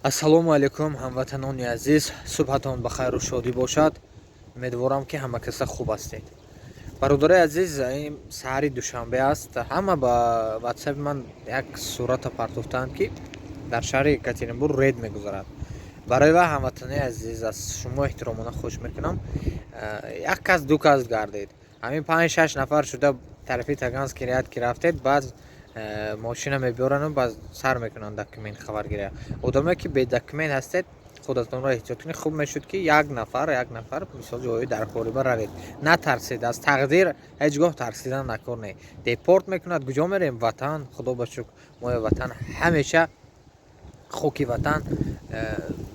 ассалому алайкум ҳамватанони азиз, субҳатон ба хайру шодӣ бошад. умедворам ки ҳама каса хуб ҳастед. бародари азиз, ин саҳари душанбе аст. ҳама ба ватсаби ман як сурата партофтаанд ки дар шаҳри Екатеринбург рейд мегузарад. барои ва ҳамватанони азиз, аз шумо эҳтиромона хоҳиш мекунам, як кас ду кас гардед. ҳамин 5-6 нафар шуда тарафи Таганский ряд ки рафтед, баъд мошина мебиёрану баъд сар мекунанд документ хабаргирия. одаме ки бе документ ҳастед, худатонро эҳтиёт кунед. хуб мешуд ки як нафар мисол ҷои дар хориба равед. Натарсед, аз тақдир ҳеҷ гоҳ тарсидан накунед. депорт мекунад, куҷо мерем? Ватан. худо ба шукр, мои ватан ҳамеша хоки ватан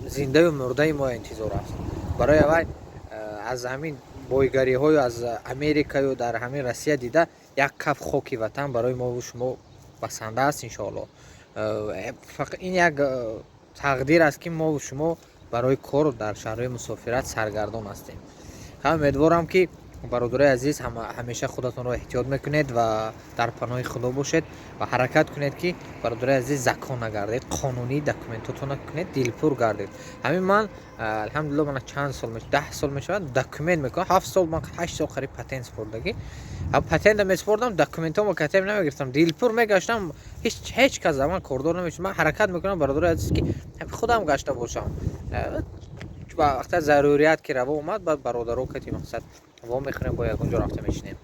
зиндаю мурдаи мо интизор аст. барои аввай аз ҳамин бойгариҳою аз Америкаю дар ҳамин Россия дида як каф хоки ватан барои мову шумо басанда аст иншоалло. фақат ин як тақдир аст ки мову шумо барои кор дар шаҳрҳои мусофират саргардон ҳастем. умедворам ки бародари азиз ҳамеша худатонро эҳтиёт мекунед ва дар паноҳи худо бошед ва ҳаракат кунед ки бародари азиз закон нагардед, қонунӣ документотонро кунед, дилпур гардед. ҳамин ман алҳамдулилла мана чанд сол 10 сол мешавад документ мекунам. 7 сол 8 сол қариб патент спурдагӣ. патента меспурдам, документомо катеб намегирифтам, дилпур мегаштам, ҳеҷ кас за ман кордор намешуд. ман ҳаракат мекунам бародари азиз ки худам гашта бошам. вақта зарурият ки раво омад, баъд бародаро кати мақсад ва мехӯрем, бо ягонҷо рафта мешинем.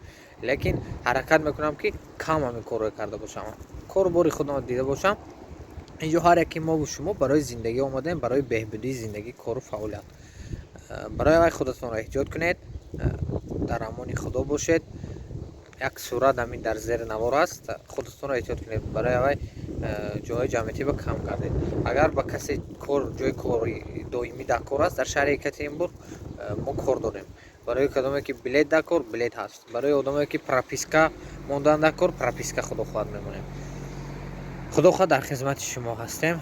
лекин ҳаракат мекунам ки кам ҳамин корро карда бошам, кору бори худам дида бошам. инҷо ҳар яке мову шумо барои зиндагӣ омадаем, барои беҳбудии зиндагӣ, кору фаъолият. барои аввай худатонро эҳтиёт кунед, дар амони худо бошед. як сурат ҳамин дар зери навор аст, худатонро эҳтиёт кунед. барои аввай ҷои ҷамъиятиба кам кардед. агар ба касе ҷои кори доимӣ дар кор аст дар шаҳри Екатеринбург, мо кор дорем. барои кадоме ки билет дар кор, билет ҳаст. барои одаме ки прописка мондан дар кор, прописка худохоҳад мемонем. худохоҳ дар хизмати шумо ҳастем.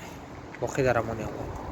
боқӣ дар амони Аллоҳ.